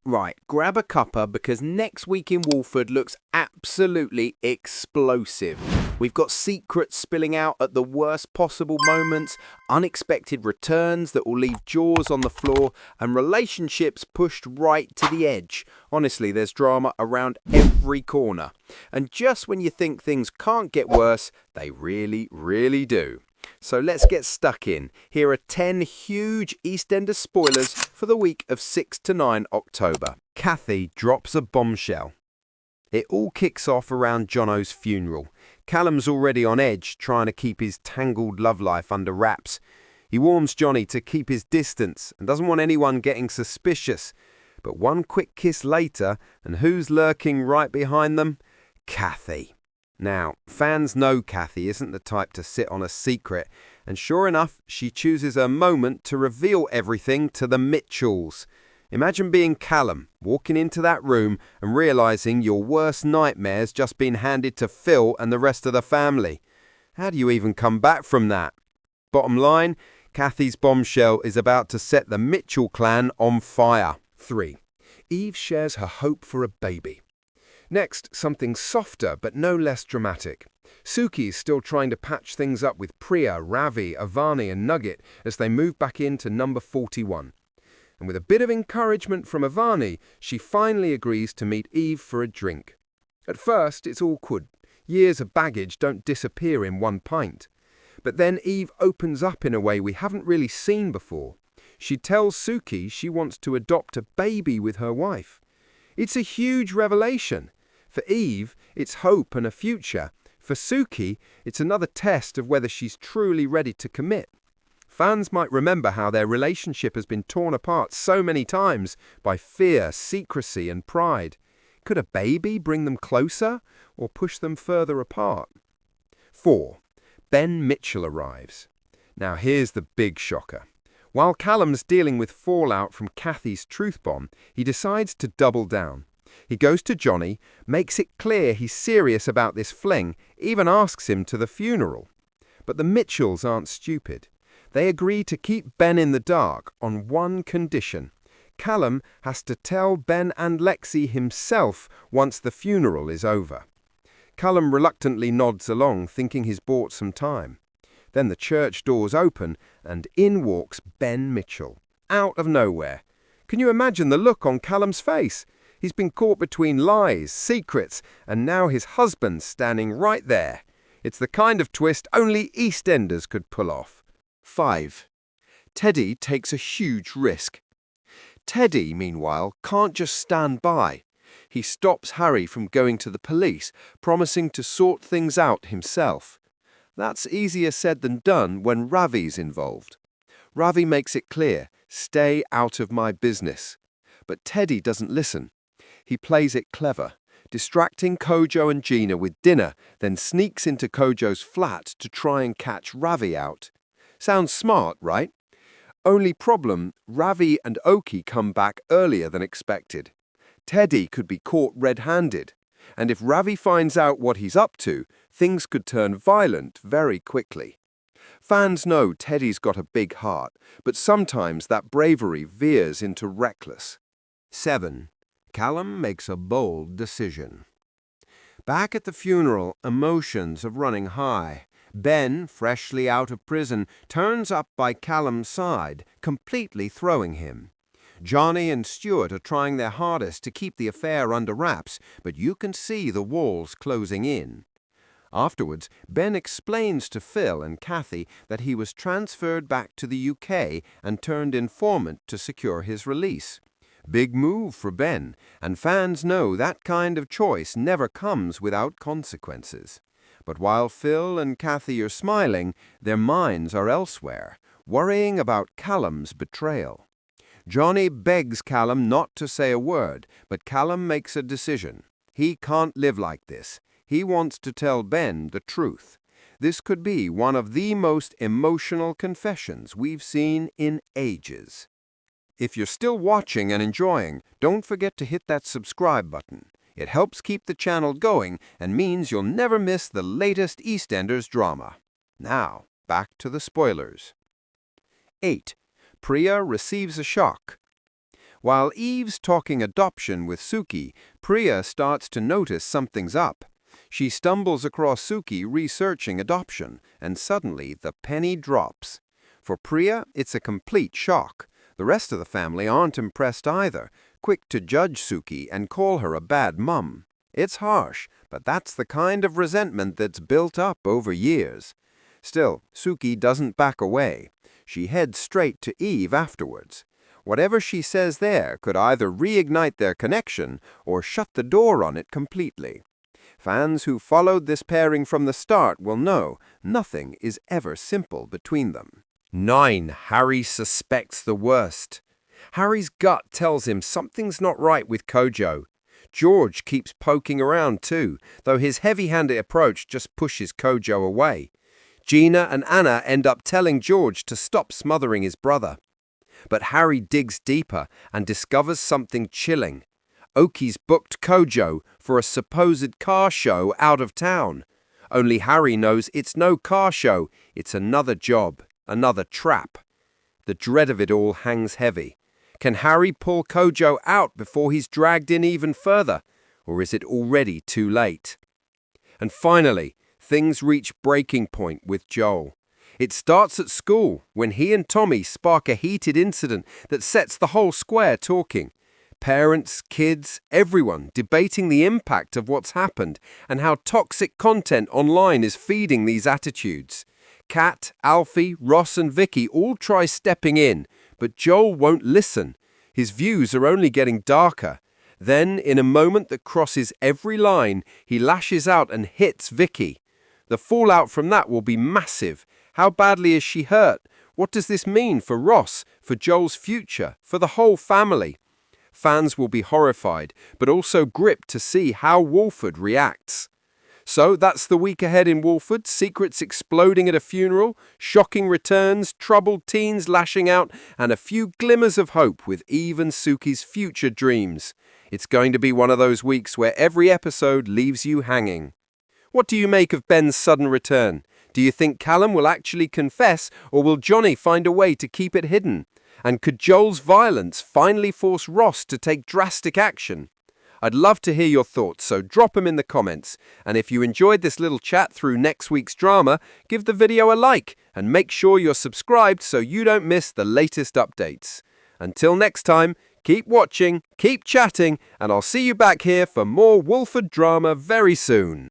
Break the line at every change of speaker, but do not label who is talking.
Right, grab a cuppa because next week in Walford looks absolutely explosive. We've got secrets spilling out at the worst possible moments, unexpected returns that will leave jaws on the floor, and relationships pushed right to the edge. Honestly, there's drama around every corner. And just when you think things can't get worse, they really, really do. So let's get stuck in. Here are 10 huge EastEnders spoilers for the week of 6 to 9 October. Kathy drops a bombshell. It all kicks off around Jonno's funeral. Callum's already on edge, trying to keep his tangled love life under wraps. He warns Johnny to keep his distance and doesn't want anyone getting suspicious. But one quick kiss later, and who's lurking right behind them? Kathy. Now, fans know Kathy isn't the type to sit on a secret, and sure enough, she chooses a moment to reveal everything to the Mitchells. Imagine being Callum, walking into that room and realizing your worst nightmare's just been handed to Phil and the rest of the family. How do you even come back from that? Bottom line, Kathy's bombshell is about to set the Mitchell clan on fire.
3. Eve shares her hope for a baby. Next, something softer but no less dramatic. Suki is still trying to patch things up with Priya, Ravi, Avani and Nugget as they move back into number 41. And with a bit of encouragement from Avani, she finally agrees to meet Eve for a drink. At first, it's awkward. Years of baggage don't disappear in one pint. But then Eve opens up in a way we haven't really seen before. She tells Suki she wants to adopt a baby with her wife. It's a huge revelation. For Eve, it's hope and a future. For Suki, it's another test of whether she's truly ready to commit. Fans might remember how their relationship has been torn apart so many times by fear, secrecy and pride. Could a baby bring them closer or push them further apart? 4. Ben Mitchell arrives. Now here's the big shocker. While Callum's dealing with fallout from Kathy's truth bomb, he decides to double down. He goes to Johnny, makes it clear he's serious about this fling, even asks him to the funeral. But the Mitchells aren't stupid. They agree to keep Ben in the dark on one condition. Callum has to tell Ben and Lexi himself once the funeral is over. Callum reluctantly nods along, thinking he's bought some time. Then the church doors open, and in walks Ben Mitchell, out of nowhere. Can you imagine the look on Callum's face? He's been caught between lies, secrets, and now his husband's standing right there. It's the kind of twist only EastEnders could pull off.
5. Teddy takes a huge risk. Teddy, meanwhile, can't just stand by. He stops Harry from going to the police, promising to sort things out himself. That's easier said than done when Ravi's involved. Ravi makes it clear, stay out of my business. But Teddy doesn't listen. He plays it clever, distracting Kojo and Gina with dinner, then sneaks into Kojo's flat to try and catch Ravi out. Sounds smart, right? Only problem, Ravi and Oki come back earlier than expected. Teddy could be caught red-handed, and if Ravi finds out what he's up to, things could turn violent very quickly. Fans know Teddy's got a big heart, but sometimes that bravery veers into reckless.
7. Callum makes a bold decision. Back at the funeral, emotions are running high. Ben, freshly out of prison, turns up by Callum's side, completely throwing him. Johnny and Stuart are trying their hardest to keep the affair under wraps, but you can see the walls closing in. Afterwards, Ben explains to Phil and Kathy that he was transferred back to the UK and turned informant to secure his release. Big move for Ben, and fans know that kind of choice never comes without consequences. But while Phil and Kathy are smiling, their minds are elsewhere, worrying about Callum's betrayal. Johnny begs Callum not to say a word, but Callum makes a decision. He can't live like this. He wants to tell Ben the truth. This could be one of the most emotional confessions we've seen in ages. If you're still watching and enjoying, don't forget to hit that subscribe button. It helps keep the channel going and means you'll never miss the latest EastEnders drama. Now, back to the spoilers. 8. Priya receives a shock.
While Eve's talking adoption with Suki, Priya starts to notice something's up. She stumbles across Suki researching adoption, and suddenly the penny drops. For Priya, it's a complete shock. The rest of the family aren't impressed either, quick to judge Suki and call her a bad mum. It's harsh, but that's the kind of resentment that's built up over years. Still, Suki doesn't back away. She heads straight to Eve afterwards. Whatever she says there could either reignite their connection or shut the door on it completely. Fans who followed this pairing from the start will know nothing is ever simple between them.
9. Harry suspects the worst. Harry's gut tells him something's not right with Kojo. George keeps poking around too, though his heavy-handed approach just pushes Kojo away. Gina and Anna end up telling George to stop smothering his brother. But Harry digs deeper and discovers something chilling. Oki's booked Kojo for a supposed car show out of town. Only Harry knows it's no car show, it's another job, another trap. The dread of it all hangs heavy. Can Harry pull Kojo out before he's dragged in even further, or is it already too late? And finally, things reach breaking point with Joel. It starts at school when he and Tommy spark a heated incident that sets the whole square talking. Parents, kids, everyone debating the impact of what's happened and how toxic content online is feeding these attitudes. Kat, Alfie, Ross and Vicki all try stepping in, but Joel won't listen. His views are only getting darker. Then, in a moment that crosses every line, he lashes out and hits Vicki. The fallout from that will be massive. How badly is she hurt? What does this mean for Ross, for Joel's future, for the whole family? Fans will be horrified, but also gripped to see how Walford reacts. So that's the week ahead in Walford, secrets exploding at a funeral, shocking returns, troubled teens lashing out, and a few glimmers of hope with Eve and Suki's future dreams. It's going to be one of those weeks where every episode leaves you hanging. What do you make of Ben's sudden return? Do you think Callum will actually confess, or will Johnny find a way to keep it hidden? And could Joel's violence finally force Ross to take drastic action? I'd love to hear your thoughts, so drop them in the comments. And if you enjoyed this little chat through next week's drama, give the video a like and make sure you're subscribed so you don't miss the latest updates. Until next time, keep watching, keep chatting, and I'll see you back here for more Walford drama very soon.